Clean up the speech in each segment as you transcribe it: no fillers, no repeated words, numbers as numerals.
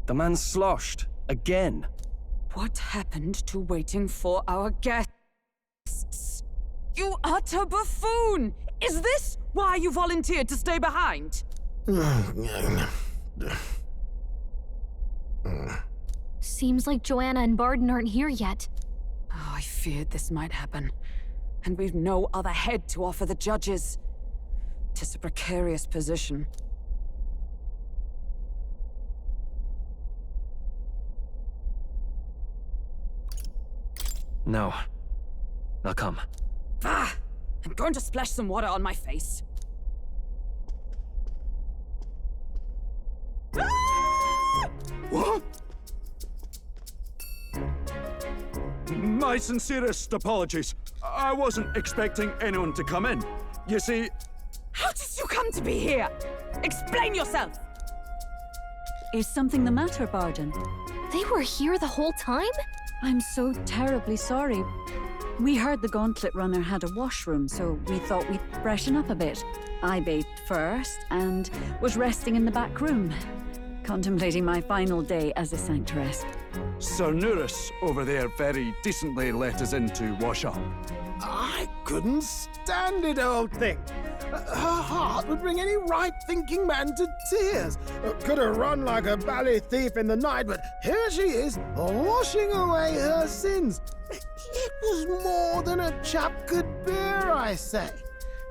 The man's sloshed. Again. What happened to waiting for our guests? You utter buffoon! Is this why you volunteered to stay behind? Seems like Joanna and Barden aren't here yet. Oh, I feared this might happen. And we've no other head to offer the judges. 'Tis a precarious position. No. I'll come. Ah! I'm going to splash some water on my face. Ah! What? My sincerest apologies. I wasn't expecting anyone to come in. You see... How did you come to be here? Explain yourself! Is something the matter, Barden? They were here the whole time? I'm so terribly sorry. We heard the Gauntlet Runner had a washroom, so we thought we'd freshen up a bit. I bathed first and was resting in the back room, contemplating my final day as a sanctuaress. Sir Nuris over there very decently let us in to wash up. I couldn't stand it, old thing. Her heart would bring any right-thinking man to tears. Could have run like a bally thief in the night, but here she is, washing away her sins. It was more than a chap could bear, I say.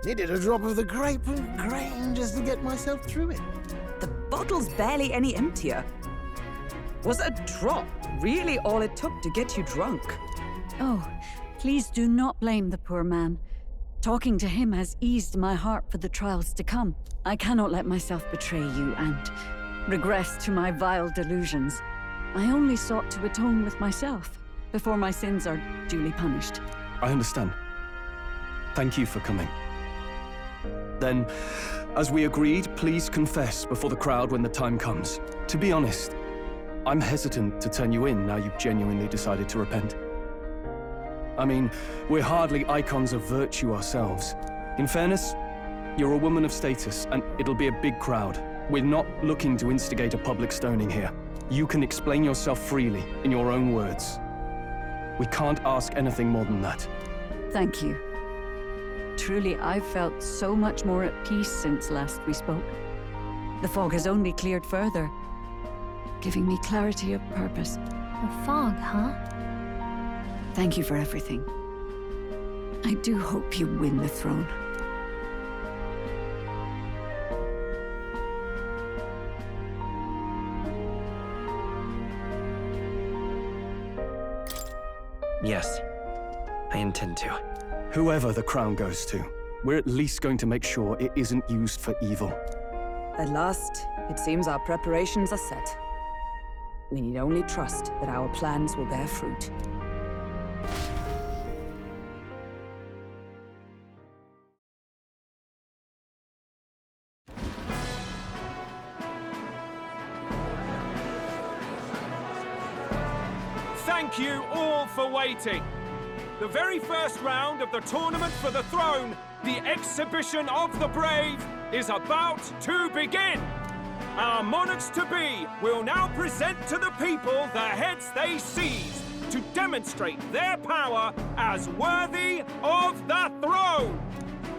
Needed a drop of the grape and grain just to get myself through it. The bottle's barely any emptier. Was a drop really all it took to get you drunk? Oh, please do not blame the poor man. Talking to him has eased my heart for the trials to come. I cannot let myself betray you and regress to my vile delusions. I only sought to atone with myself before my sins are duly punished. I understand. Thank you for coming. Then, as we agreed, please confess before the crowd when the time comes. To be honest, I'm hesitant to turn you in now you've genuinely decided to repent. I mean, we're hardly icons of virtue ourselves. In fairness, you're a woman of status, and it'll be a big crowd. We're not looking to instigate a public stoning here. You can explain yourself freely, in your own words. We can't ask anything more than that. Thank you. Truly, I've felt so much more at peace since last we spoke. The fog has only cleared further, giving me clarity of purpose. The fog, huh? Thank you for everything. I do hope you win the throne. Yes, I intend to. Whoever the crown goes to, we're at least going to make sure it isn't used for evil. At last, it seems our preparations are set. We need only trust that our plans will bear fruit. Thank you all for waiting. The very first round of the Tournament for the Throne, the Exhibition of the Brave, is about to begin. Our monarchs-to-be will now present to the people the heads they seized to demonstrate their power as worthy of the throne.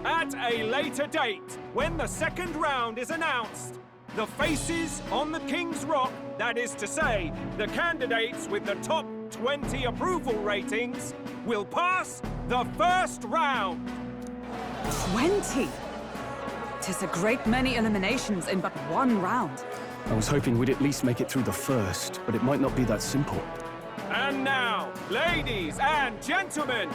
At a later date, when the second round is announced, the faces on the King's Rock, that is to say, the candidates with the top 20 approval ratings, will pass the first round. 20? 'Tis a great many eliminations in but one round. I was hoping we'd at least make it through the first, but it might not be that simple. And now, ladies and gentlemen,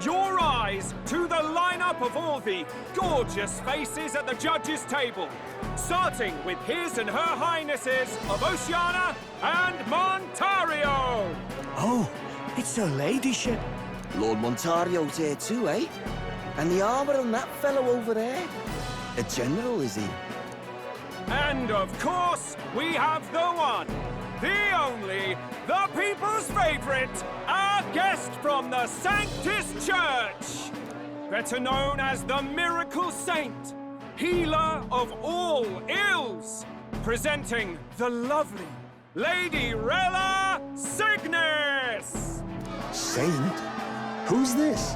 your eyes to the lineup of all the gorgeous faces at the judges' table, starting with His and Her Highnesses of Oceania and Montario. Oh, it's her ladyship. Lord Montario's here too, eh? And the armour on that fellow over there? A general, is he? And of course, we have the one, the only, the people's favourite, our guest from the Sanctus Church, better known as the Miracle Saint, healer of all ills, presenting the lovely, Lady Rella Cygnus! Saint? Who's this?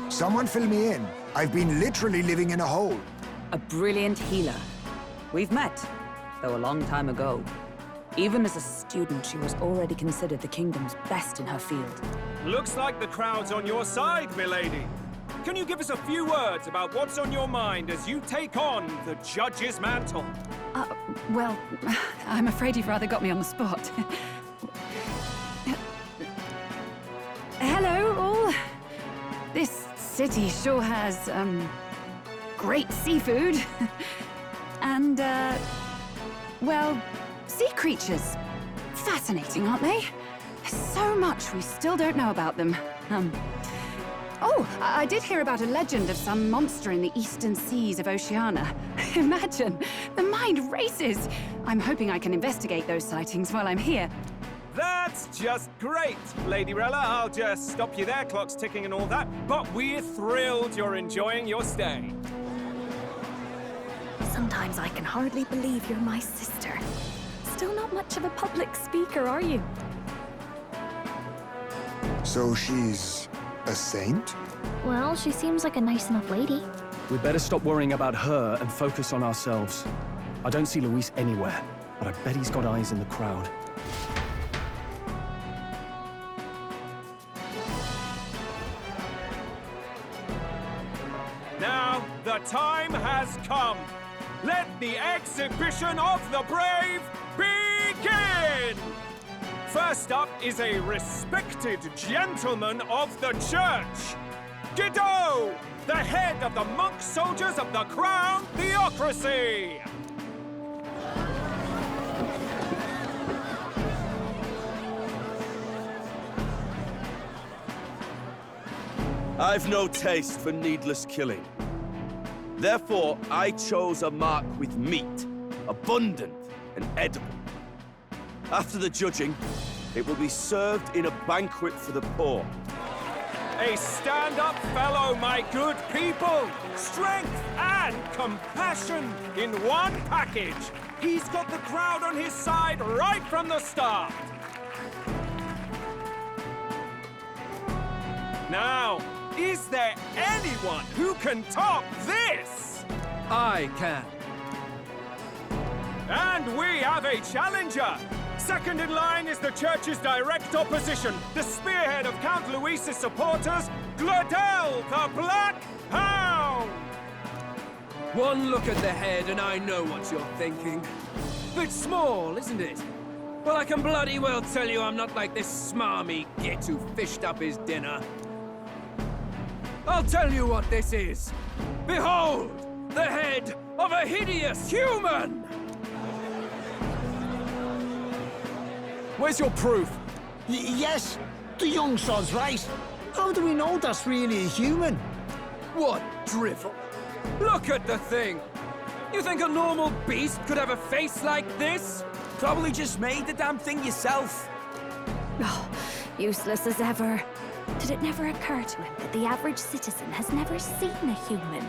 Someone fill me in. I've been literally living in a hole. A brilliant healer. We've met, though a long time ago. Even as a student, she was already considered the kingdom's best in her field. Looks like the crowd's on your side, milady. Can you give us a few words about what's on your mind as you take on the judge's mantle? Well, I'm afraid you've rather got me on the spot. Hello, all. This city sure has, great seafood. And, well, sea creatures. Fascinating, aren't they? There's so much we still don't know about them. Oh, I did hear about a legend of some monster in the eastern seas of Oceania. Imagine, the mind races. I'm hoping I can investigate those sightings while I'm here. That's just great, Lady Rella. I'll just stop you there, clock's ticking and all that. But we're thrilled you're enjoying your stay. Sometimes I can hardly believe you're my sister. Still not much of a public speaker, are you? So she's a saint? Well, she seems like a nice enough lady. We'd better stop worrying about her and focus on ourselves. I don't see Luis anywhere, but I bet he's got eyes in the crowd. Now, the time has come. Let the exhibition of the brave begin! First up is a respected gentleman of the church. Guido, the head of the monk soldiers of the Crown Theocracy. I've no taste for needless killing. Therefore, I chose a mark with meat, abundant and edible. After the judging, it will be served in a banquet for the poor. A stand-up fellow, my good people! Strength and compassion in one package! He's got the crowd on his side right from the start! Now, is there anyone who can top this? I can. And we have a challenger! Second in line is the church's direct opposition, the spearhead of Count Luis's supporters, Gladel the Black Hound! One look at the head and I know what you're thinking. Bit small, isn't it? Well, I can bloody well tell you I'm not like this smarmy git who fished up his dinner. I'll tell you what this is. Behold, the head of a hideous human! Where's your proof? Yes, the young sod's right. How do we know that's really a human? What drivel? Look at the thing! You think a normal beast could have a face like this? Probably just made the damn thing yourself. Oh, useless as ever. Did it never occur to him that the average citizen has never seen a human?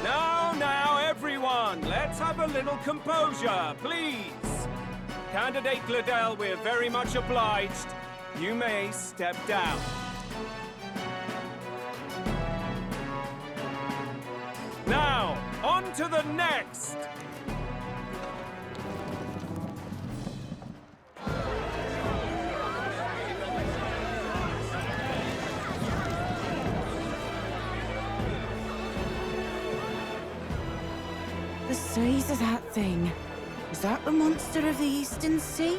Now, everyone, let's have a little composure, please. Candidate Gladel, we're very much obliged. You may step down. Now, on to the next. The size of that thing. Is that the monster of the Eastern Sea?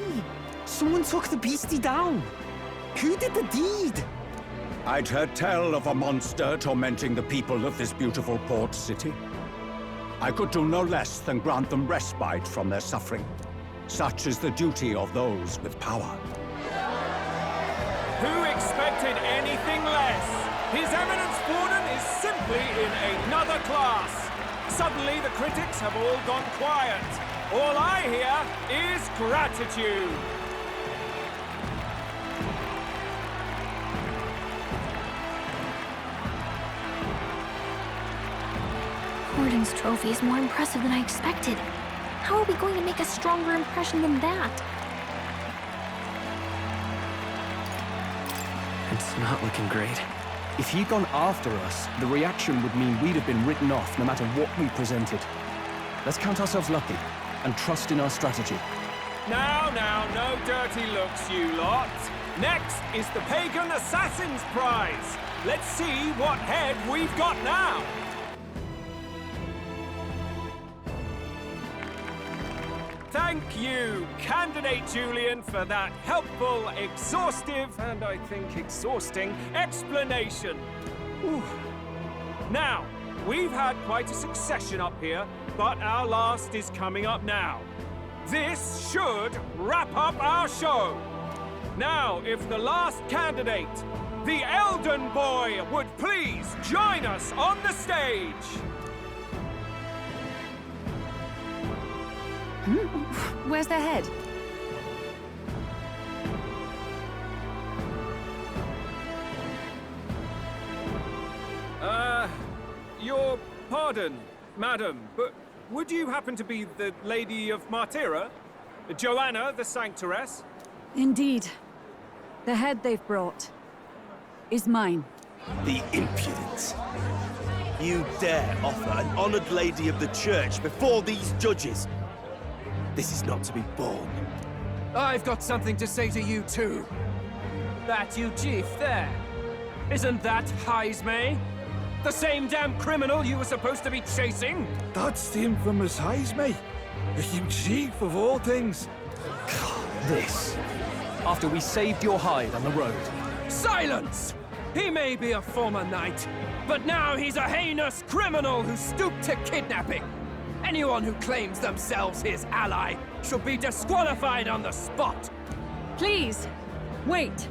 Someone took the beastie down. Who did the deed? I'd heard tell of a monster tormenting the people of this beautiful port city. I could do no less than grant them respite from their suffering. Such is the duty of those with power. Who expected anything less? His Eminence Borden is simply in another class. Suddenly the critics have all gone quiet. All I hear is gratitude. Borden's trophy is more impressive than I expected. How are we going to make a stronger impression than that? It's not looking great. If he'd gone after us, the reaction would mean we'd have been written off no matter what we presented. Let's count ourselves lucky and trust in our strategy. Now, no dirty looks, you lot. Next is the Pagan Assassin's Prize. Let's see what head we've got now. Thank you, Candidate Julian, for that helpful, exhaustive, and I think exhausting explanation. Ooh. Now, we've had quite a succession up here, but our last is coming up now. This should wrap up our show. Now, if the last candidate, the Elden Boy, would please join us on the stage. Where's their head? Your pardon, madam, but would you happen to be the Lady of Martyra? Joanna, the Sanctoress? Indeed. The head they've brought is mine. The impudence. You dare offer an honored lady of the church before these judges? This is not to be borne. I've got something to say to you too. That you chief there. Isn't that Heismay? The same damn criminal you were supposed to be chasing? That's the infamous Heismay. You chief of all things. This. After we saved your hide on the road. Silence! He may be a former knight, but now he's a heinous criminal who stooped to kidnapping. Anyone who claims themselves his ally should be disqualified on the spot. Please, wait.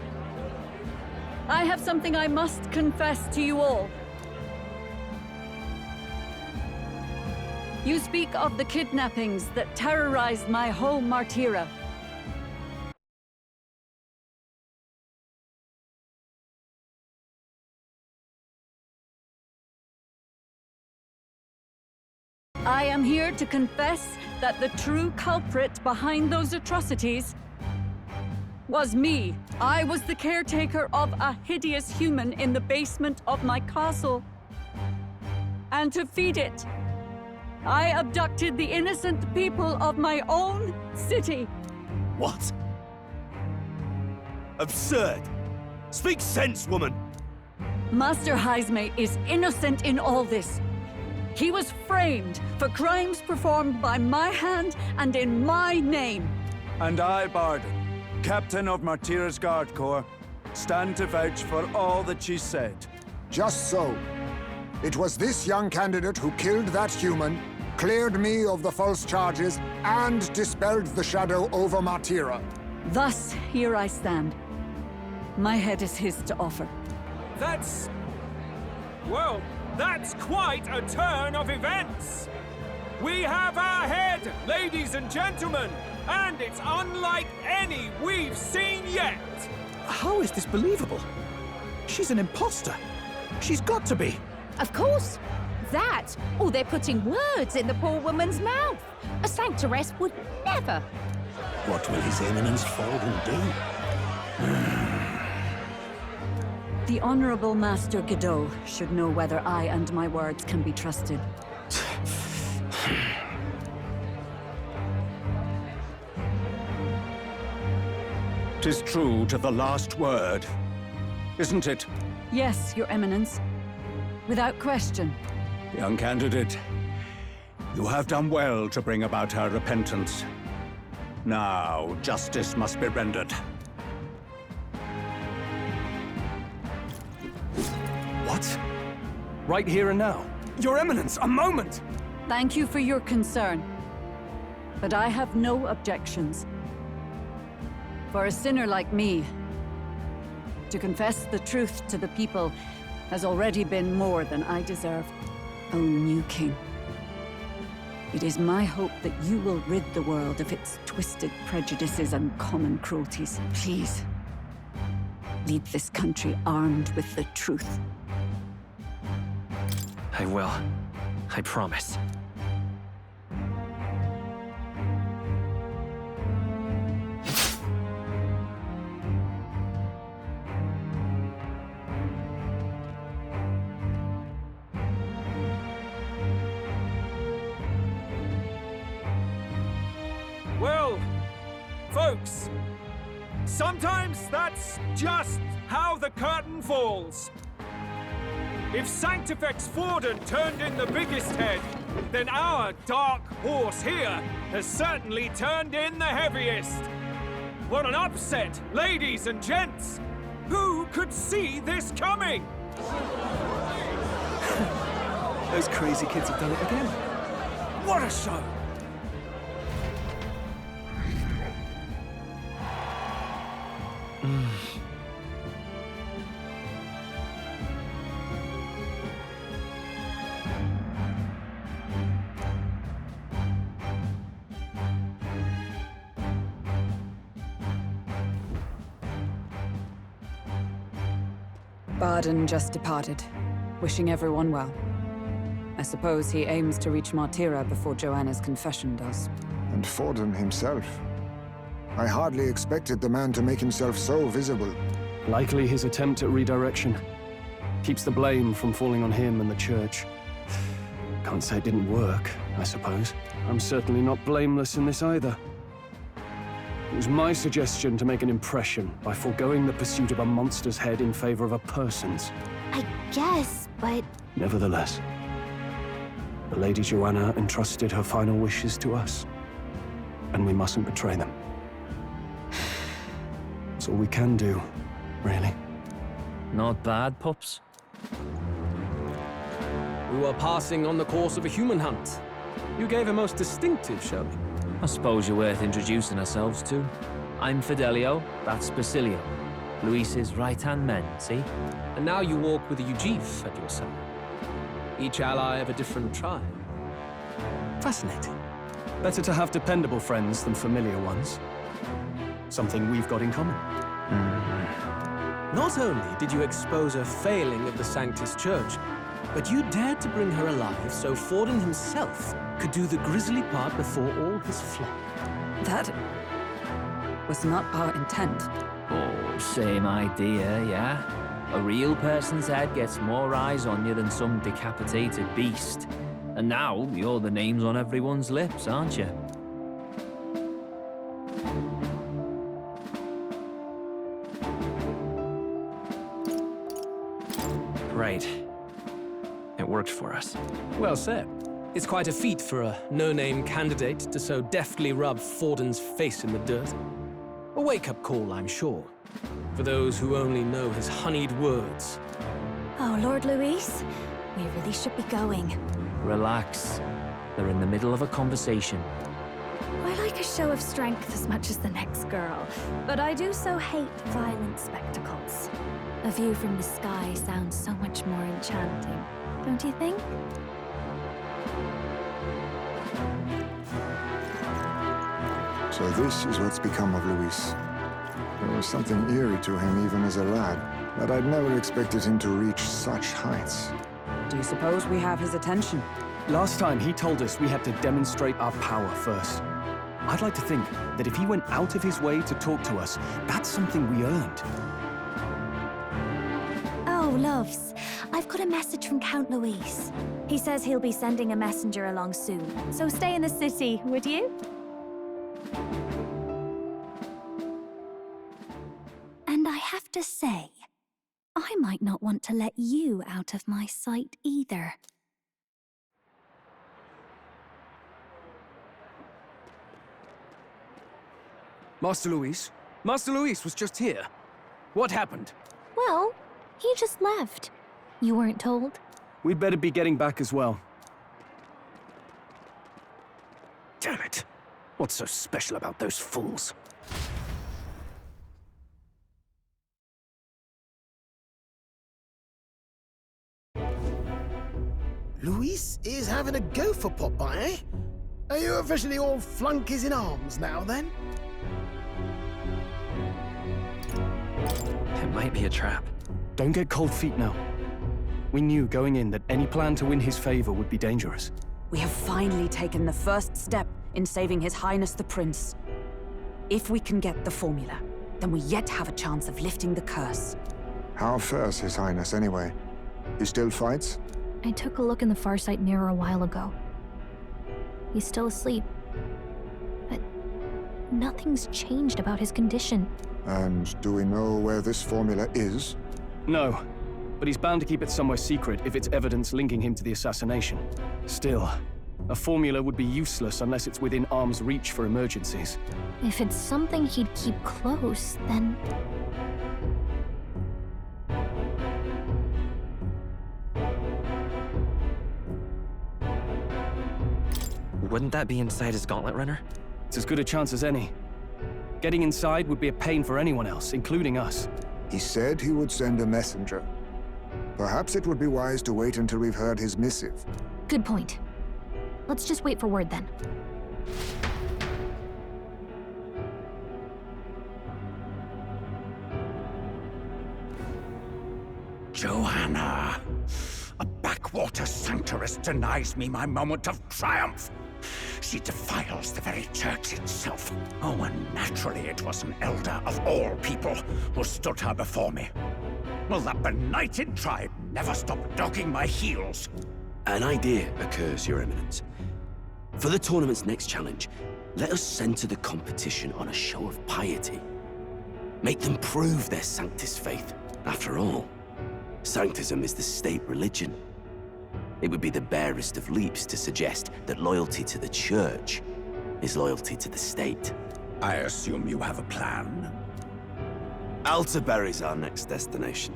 I have something I must confess to you all. You speak of the kidnappings that terrorized my home, Martyra. I am here to confess that the true culprit behind those atrocities was me. I was the caretaker of a hideous human in the basement of my castle. And to feed it, I abducted the innocent people of my own city. What? Absurd! Speak sense, woman! Master Heismay is innocent in all this. He was framed for crimes performed by my hand and in my name. And I, Barden, Captain of Martyra's Guard Corps, stand to vouch for all that she said. Just so. It was this young candidate who killed that human, cleared me of the false charges, and dispelled the shadow over Martyra. Thus, here I stand. My head is his to offer. That's... well, that's quite a turn of events. We have our head, ladies and gentlemen, and it's unlike any we've seen yet. How is this believable? She's an imposter. She's got to be. Of course. That, or they're putting words in the poor woman's mouth. A sanctoress would never. What will His Eminence Falden do? The Honorable Master Godot should know whether I and my words can be trusted. 'Tis true to the last word, isn't it? Yes, Your Eminence. Without question. Young candidate, you have done well to bring about her repentance. Now, justice must be rendered. What? Right here and now? Your Eminence, a moment! Thank you for your concern. But I have no objections. For a sinner like me, to confess the truth to the people has already been more than I deserve. O new king, it is my hope that you will rid the world of its twisted prejudices and common cruelties. Please, lead this country armed with the truth. I will. I promise. Well, folks, sometimes that's just how the curtain falls. If Sanctifex Forden turned in the biggest head, then our dark horse here has certainly turned in the heaviest. What an upset, ladies and gents! Who could see this coming? Those crazy kids have done it again. What a show! Barden just departed, wishing everyone well. I suppose he aims to reach Martira before Joanna's confession does. And Forden himself. I hardly expected the man to make himself so visible. Likely his attempt at redirection. Keeps the blame from falling on him and the church. Can't say it didn't work, I suppose. I'm certainly not blameless in this either. It was my suggestion to make an impression by foregoing the pursuit of a monster's head in favor of a person's. I guess, but... Nevertheless, the Lady Joanna entrusted her final wishes to us, and we mustn't betray them. That's all we can do, really. Not bad, pups. We were passing on the course of a human hunt. You gave a most distinctive showing. I suppose you're worth introducing ourselves to. I'm Fidelio, that's Basilio. Luis's right-hand men, see? And now you walk with a Ujif at your side. Each ally of a different tribe. Fascinating. Better to have dependable friends than familiar ones. Something we've got in common. Not only did you expose a failing of the Sanctus Church, but you dared to bring her alive so Forden himself could do the grisly part before all his flock. That was not our intent. Oh, same idea, yeah? A real person's head gets more eyes on you than some decapitated beast. And now, you're the names on everyone's lips, aren't you? Right. It worked for us. Well said. It's quite a feat for a no-name candidate to so deftly rub Forden's face in the dirt. A wake-up call, I'm sure, for those who only know his honeyed words. Oh, Lord Luis, we really should be going. Relax. They're in the middle of a conversation. I like a show of strength as much as the next girl, but I do so hate violent spectacles. A view from the sky sounds so much more enchanting, don't you think? So this is what's become of Luis. There was something eerie to him even as a lad, but I'd never expected him to reach such heights. Do you suppose we have his attention? Last time he told us we had to demonstrate our power first. I'd like to think that if he went out of his way to talk to us, that's something we earned. Oh, loves. I've got a message from Count Luis. He says he'll be sending a messenger along soon, so stay in the city, would you? And I have to say, I might not want to let you out of my sight either. Master Luis? Master Luis was just here. What happened? Well, he just left. You weren't told? We'd better be getting back as well. Damn it. What's so special about those fools? Luis is having a go for Popeye, eh? Are you officially all flunkies in arms now, then? It might be a trap. Don't get cold feet now. We knew going in that any plan to win his favor would be dangerous. We have finally taken the first step in saving His Highness the Prince. If we can get the formula, then we yet have a chance of lifting the curse. How fares His Highness, anyway? He still fights? I took a look in the Farsight mirror a while ago. He's still asleep. But nothing's changed about his condition. And do we know where this formula is? No, but he's bound to keep it somewhere secret if it's evidence linking him to the assassination. Still, a formula would be useless unless it's within arm's reach for emergencies. If it's something he'd keep close, then... Wouldn't that be inside his gauntlet runner? It's as good a chance as any. Getting inside would be a pain for anyone else, including us. He said he would send a messenger. Perhaps it would be wise to wait until we've heard his missive. Good point. Let's just wait for word then. Joanna! A backwater sanctuarist denies me my moment of triumph! She defiles the very church itself. Oh, and naturally it was an elder of all people who stood her before me. Will that benighted tribe never stop dogging my heels? An idea occurs, Your Eminence. For the tournament's next challenge, let us center the competition on a show of piety. Make them prove their Sanctus faith. After all, Sanctism is the state religion. It would be the barest of leaps to suggest that loyalty to the Church is loyalty to the state. I assume you have a plan? Altaberry's our next destination.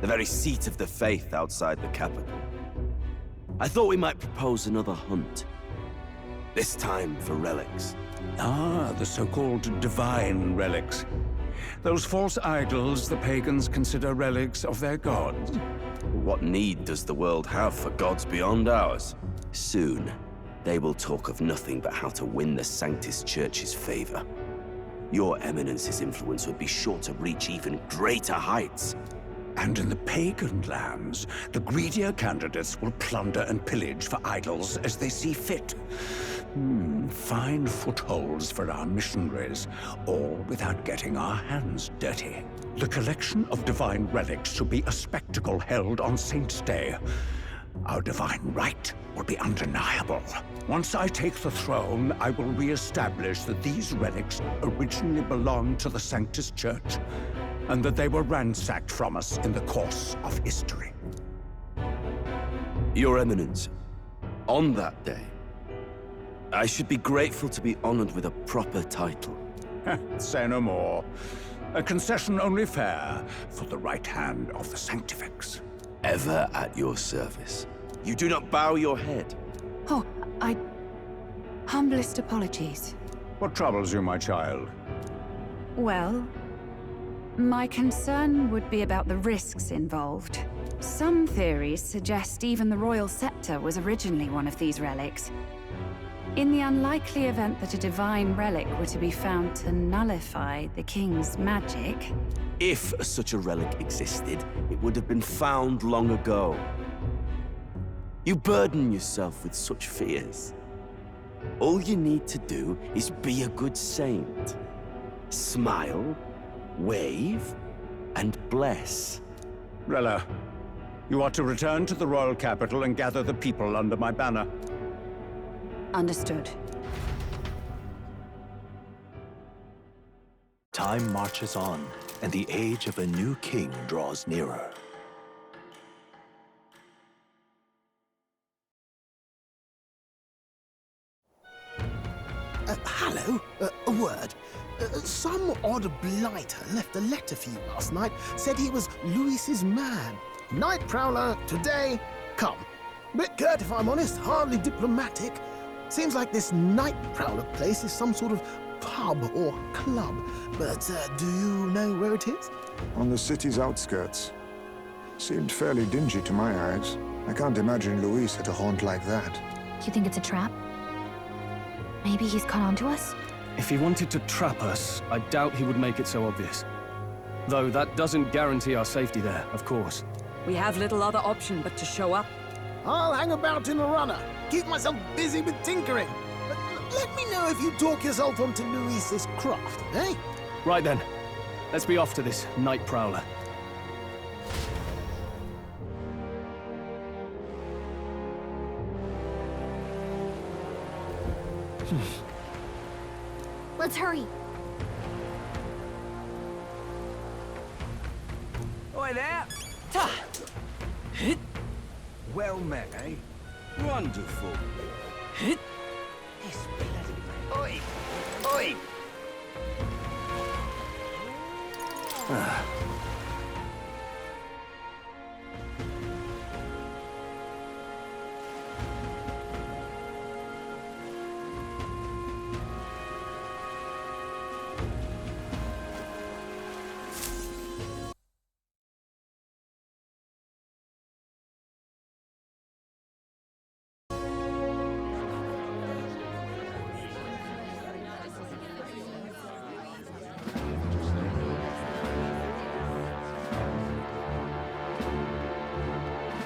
The very seat of the faith outside the capital. I thought we might propose another hunt. This time for relics. Ah, the so-called divine relics. Those false idols the pagans consider relics of their gods. What need does the world have for gods beyond ours? Soon, they will talk of nothing but how to win the Sanctus Church's favor. Your Eminence's influence would be sure to reach even greater heights. And in the pagan lands, the greedier candidates will plunder and pillage for idols as they see fit. Fine footholds for our missionaries, all without getting our hands dirty. The collection of divine relics should be a spectacle held on Saint's Day. Our divine right will be undeniable. Once I take the throne, I will re-establish that these relics originally belonged to the Sanctus Church, and that they were ransacked from us in the course of history. Your Eminence, on that day, I should be grateful to be honored with a proper title. Say no more. A concession only fair for the right hand of the Sanctifex. Ever at your service. You do not bow your head. Oh, humblest apologies. What troubles you, my child? Well, my concern would be about the risks involved. Some theories suggest even the royal scepter was originally one of these relics. In the unlikely event that a divine relic were to be found to nullify the king's magic... If such a relic existed, it would have been found long ago. You burden yourself with such fears. All you need to do is be a good saint. Smile, wave, and bless. Rella, you are to return to the royal capital and gather the people under my banner. Understood. Time marches on, and the age of a new king draws nearer. Hello? A word. Some odd blighter left a letter for you last night. Said he was Louis's man. Night Prowler, today, come. Bit curt if I'm honest, hardly diplomatic. Seems like this Night Prowler place is some sort of pub or club. But do you know where it is? On the city's outskirts. Seemed fairly dingy to my eyes. I can't imagine Louis at a haunt like that. You think it's a trap? Maybe he's caught on to us? If he wanted to trap us, I doubt he would make it so obvious. Though that doesn't guarantee our safety there, of course. We have little other option but to show up. I'll hang about in the runner. Keep myself busy with tinkering. Let me know if you talk yourself onto Louis's craft, eh? Right then. Let's be off to this Night Prowler. Let's hurry. Oi there! Well met, eh? Wonderful. Oi! Oi!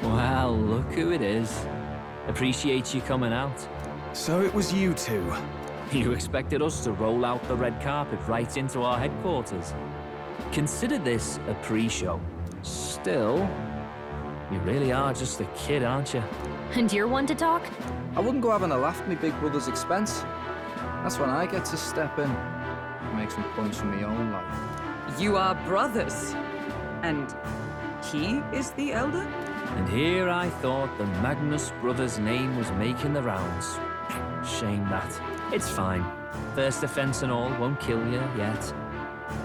Well, look who it is. Appreciate you coming out. So it was you two. You expected us to roll out the red carpet right into our headquarters. Consider this a pre-show. Still, you really are just a kid, aren't you? And you're one to talk? I wouldn't go having a laugh at me big brother's expense. That's when I get to step in and make some points from my own life. You are brothers. And he is the elder? And here I thought the Magnus brothers' name was making the rounds. Shame that. It's fine. First offense and all won't kill you yet.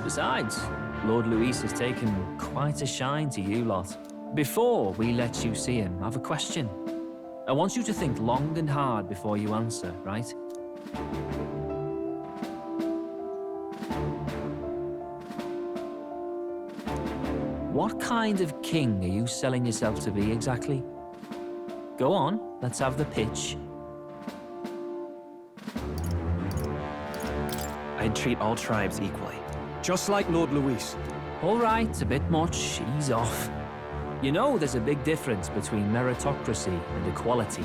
Besides, Lord Luis has taken quite a shine to you lot. Before we let you see him, I have a question. I want you to think long and hard before you answer, right? What kind of king are you selling yourself to be exactly? Go on, let's have the pitch. I'd treat all tribes equally. Just like Lord Luis. All right, a bit much. Ease off. You know there's a big difference between meritocracy and equality.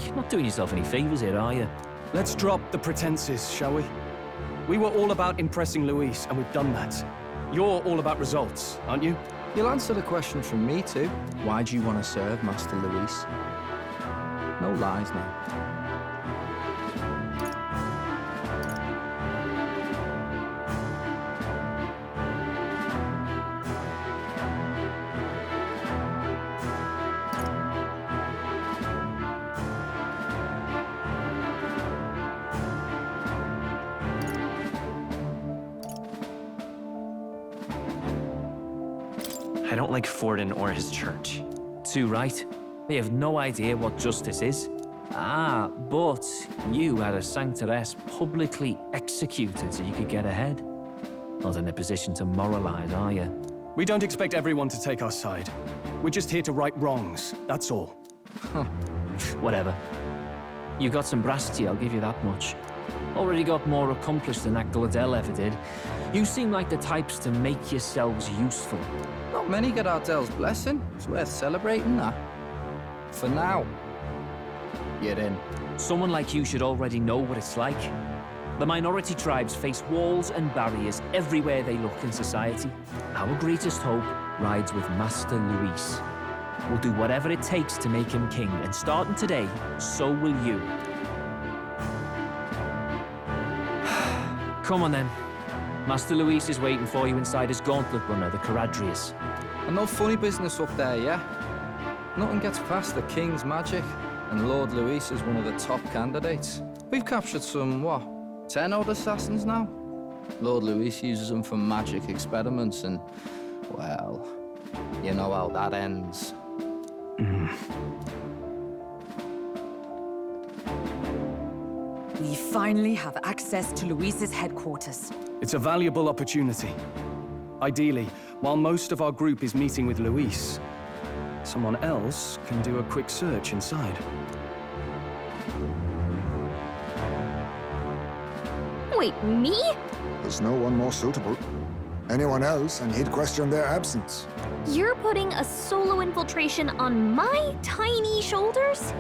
You're not doing yourself any favors here, are you? Let's drop the pretenses, shall we? We were all about impressing Luis, and we've done that. You're all about results, aren't you? You'll answer the question from me too. Why do you want to serve Master Luis? No lies now. I don't like Forden or his church. Too right. They have no idea what justice is. Ah, but you had a sanctoress publicly executed so you could get ahead. Not in a position to moralize, are you? We don't expect everyone to take our side. We're just here to right wrongs, that's all. Whatever. You got some brass I'll give you that much. Already got more accomplished than that Gladel ever did. You seem like the types to make yourselves useful. Not many get Ardel's blessing. It's worth celebrating that. For now, you're in. Someone like you should already know what it's like. The minority tribes face walls and barriers everywhere they look in society. Our greatest hope rides with Master Luis. We'll do whatever it takes to make him king, and starting today, so will you. Come on then. Master Luis is waiting for you inside his gauntlet runner, the Caradrius. And no funny business up there, yeah? Nothing gets past the King's magic, and Lord Luis is one of the top candidates. We've captured some, 10 odd assassins now? Lord Luis uses them for magic experiments and, well, you know how that ends. We finally have access to Luis's headquarters. It's a valuable opportunity. Ideally, while most of our group is meeting with Luis, someone else can do a quick search inside. Wait, me? There's no one more suitable. Anyone else, and he'd question their absence. You're putting a solo infiltration on my tiny shoulders?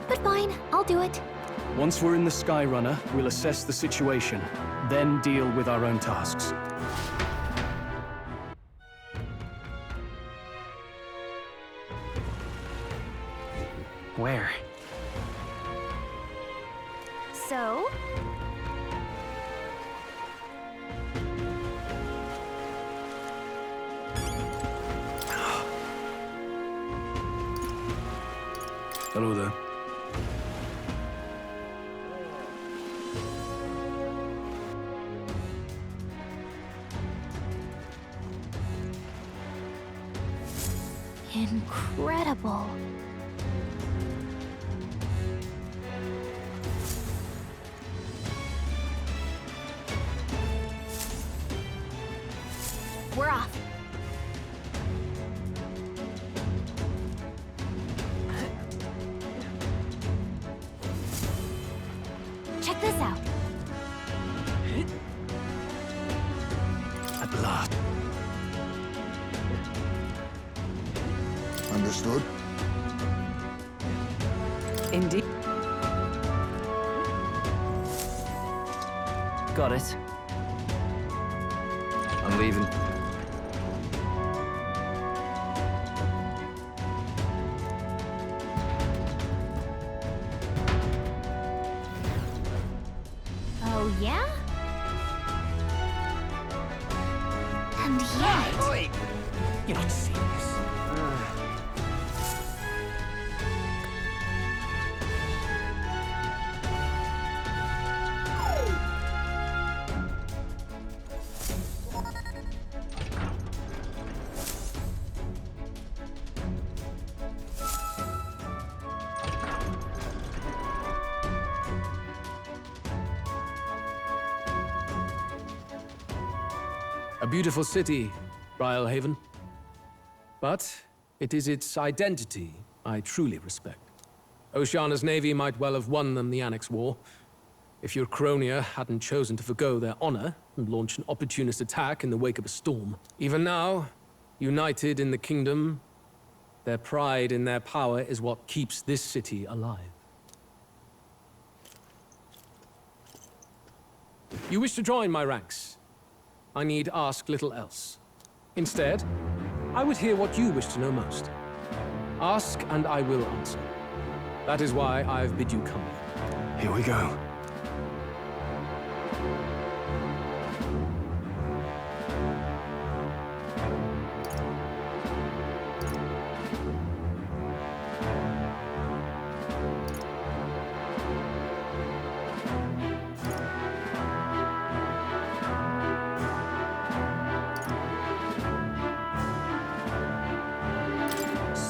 But fine, I'll do it. Once we're in the Skyrunner, we'll assess the situation, then deal with our own tasks. Where? So? Hello there. Incredible. We're off. Check this out. At last. Understood. Indeed. Got it. I'm leaving. Oh, yeah? And yet... You're not serious. A beautiful city, Briarhaven. But it is its identity I truly respect. Oceana's navy might well have won them the Annex War, if your Cronia hadn't chosen to forgo their honor and launch an opportunist attack in the wake of a storm. Even now, united in the kingdom, their pride in their power is what keeps this city alive. You wish to join my ranks. I need ask little else. Instead, I would hear what you wish to know most. Ask and I will answer. That is why I've bid you come. Here we go.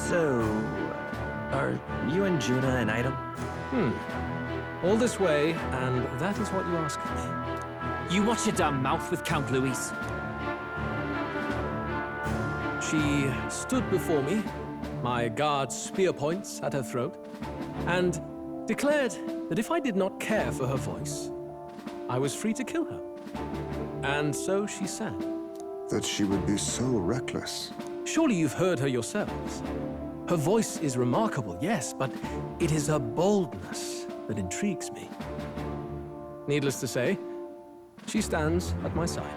So, are you and Juna an item? All this way, and that is what you ask me. You watch your damn mouth with Count Louise. She stood before me, my guard's spear points at her throat, and declared that if I did not care for her voice, I was free to kill her. And so she sang. That she would be so reckless. Surely you've heard her yourselves. Her voice is remarkable, yes, but it is her boldness that intrigues me. Needless to say, she stands at my side.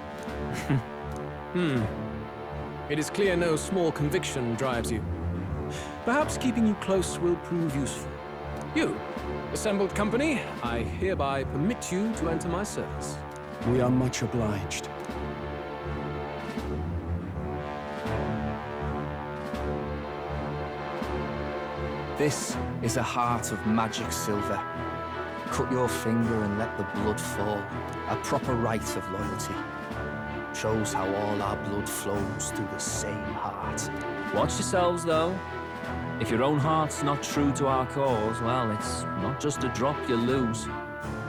It is clear no small conviction drives you. Perhaps keeping you close will prove useful. You, assembled company, I hereby permit you to enter my service. We are much obliged. This is a heart of magic silver. Cut your finger and let the blood fall. A proper rite of loyalty. Shows how all our blood flows through the same heart. Watch yourselves, though. If your own heart's not true to our cause, well, it's not just a drop you lose.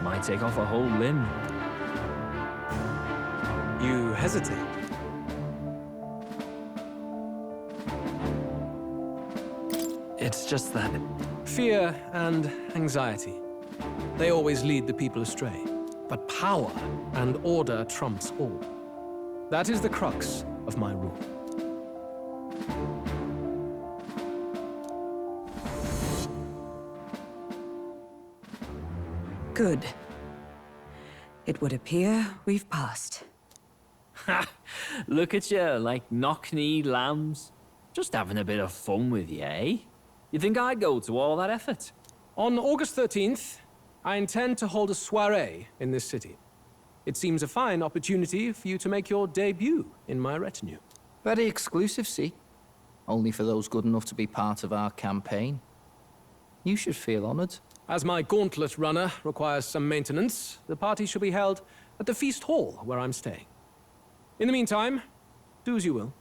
Might take off a whole limb. You hesitate. It's just that... Fear and anxiety. They always lead the people astray. But power and order trumps all. That is the crux of my rule. Good. It would appear we've passed. Ha! Look at you, like knock-kneed lambs. Just having a bit of fun with you, eh? You think I'd go to all that effort? On August 13th, I intend to hold a soiree in this city. It seems a fine opportunity for you to make your debut in my retinue. Very exclusive, see? Only for those good enough to be part of our campaign. You should feel honored. As my gauntlet runner requires some maintenance, the party shall be held at the feast hall where I'm staying. In the meantime, do as you will.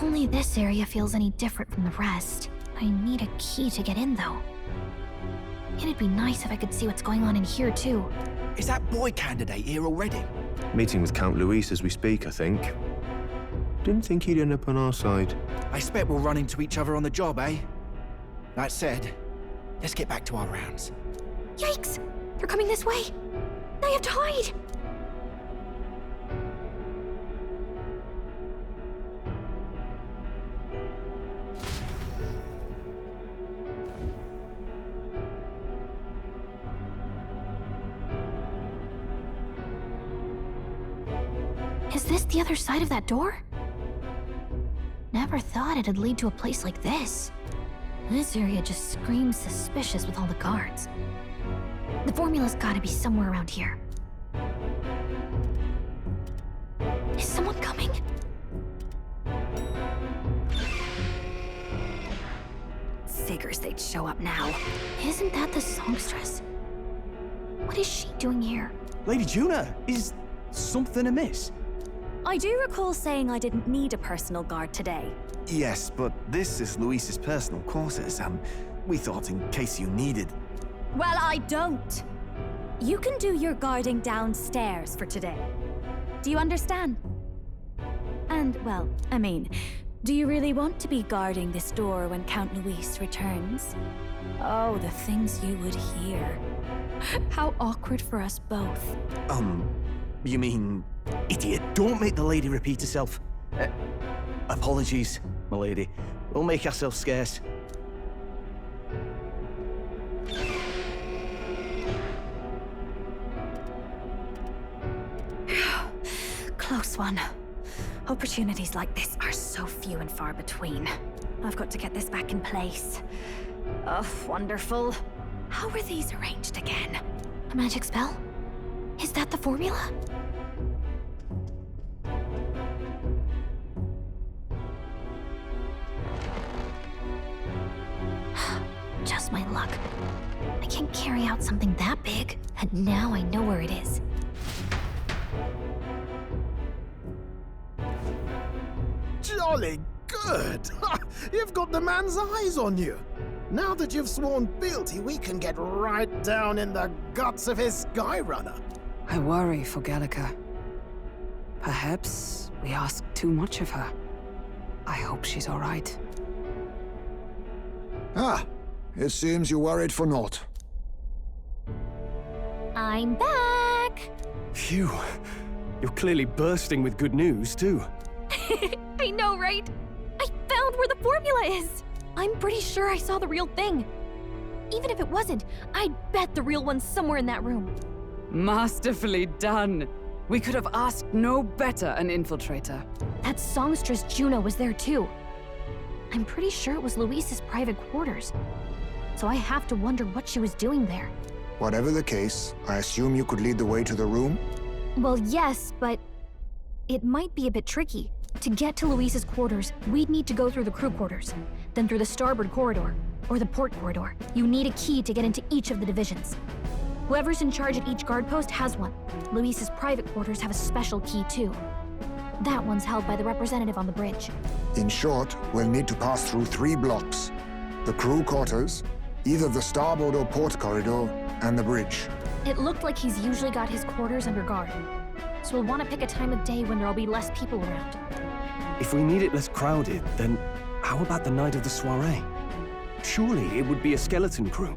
Only this area feels any different from the rest. I need a key to get in, though. It'd be nice if I could see what's going on in here, too. Is that boy candidate here already? Meeting with Count Luis as we speak, I think. Didn't think he'd end up on our side. I expect we'll run into each other on the job, eh? That said, let's get back to our rounds. Yikes! They're coming this way! I have to hide! Is this the other side of that door? Never thought it'd lead to a place like this. This area just screams suspicious with all the guards. The formula's gotta be somewhere around here. Is someone coming? Figures they'd show up now. Isn't that the songstress? What is she doing here? Lady Juna, is something amiss? I do recall saying I didn't need a personal guard today. Yes, but this is Luis's personal quarters, and we thought in case you needed... Well, I don't. You can do your guarding downstairs for today. Do you understand? And, well, I mean, do you really want to be guarding this door when Count Luis returns? Oh, the things you would hear. How awkward for us both. You mean... Idiot, don't make the lady repeat herself. Apologies, my lady. We'll make ourselves scarce. Close one. Opportunities like this are so few and far between. I've got to get this back in place. Oh, wonderful. How were these arranged again? A magic spell? Is that the formula? Just my luck. I can't carry out something that big, and now I know where it is. Jolly good! You've got the man's eyes on you. Now that you've sworn fealty, we can get right down in the guts of his Skyrunner. I worry for Gallica. Perhaps we ask too much of her. I hope she's all right. Ah, it seems you worried for naught. I'm back! Phew. You're clearly bursting with good news, too. I know, right? I found where the formula is! I'm pretty sure I saw the real thing. Even if it wasn't, I'd bet the real one's somewhere in that room. Masterfully done. We could have asked no better an infiltrator. That songstress Juno was there too. I'm pretty sure it was Luis's private quarters. So I have to wonder what she was doing there. Whatever the case, I assume you could lead the way to the room? Well, yes, but it might be a bit tricky. To get to Luis's quarters, we'd need to go through the crew quarters, then through the starboard corridor, or the port corridor. You need a key to get into each of the divisions. Whoever's in charge at each guard post has one. Luis's private quarters have a special key too. That one's held by the representative on the bridge. In short, we'll need to pass through 3 blocks. The crew quarters, either the starboard or port corridor, and the bridge. It looked like he's usually got his quarters under guard. So we'll want to pick a time of day when there'll be less people around. If we need it less crowded, then how about the night of the soiree? Surely it would be a skeleton crew.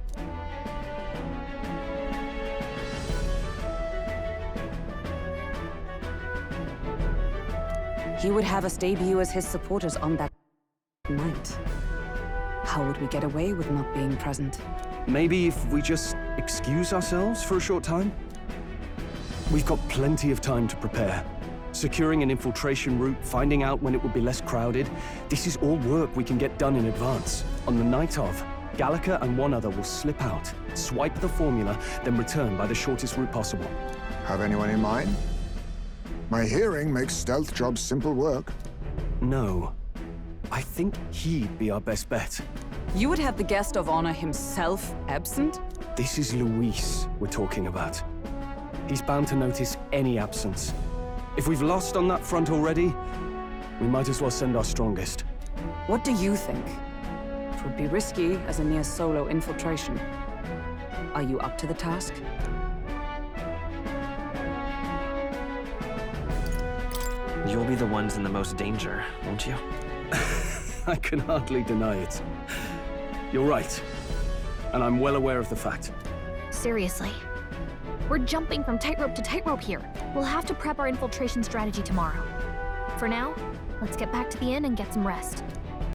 He would have us debut as his supporters on that night. How would we get away with not being present? Maybe if we just excuse ourselves for a short time? We've got plenty of time to prepare. Securing an infiltration route, finding out when it will be less crowded, this is all work we can get done in advance. On the night of, Gallica and one other will slip out, swipe the formula, then return by the shortest route possible. Have anyone in mind? My hearing makes stealth jobs simple work. No. I think he'd be our best bet. You would have the guest of honor himself absent? This is Luis we're talking about. He's bound to notice any absence. If we've lost on that front already, we might as well send our strongest. What do you think? It would be risky as a near solo infiltration. Are you up to the task? You'll be the ones in the most danger, won't you? I can hardly deny it. You're right. And I'm well aware of the fact. Seriously. We're jumping from tightrope to tightrope here. We'll have to prep our infiltration strategy tomorrow. For now, let's get back to the inn and get some rest.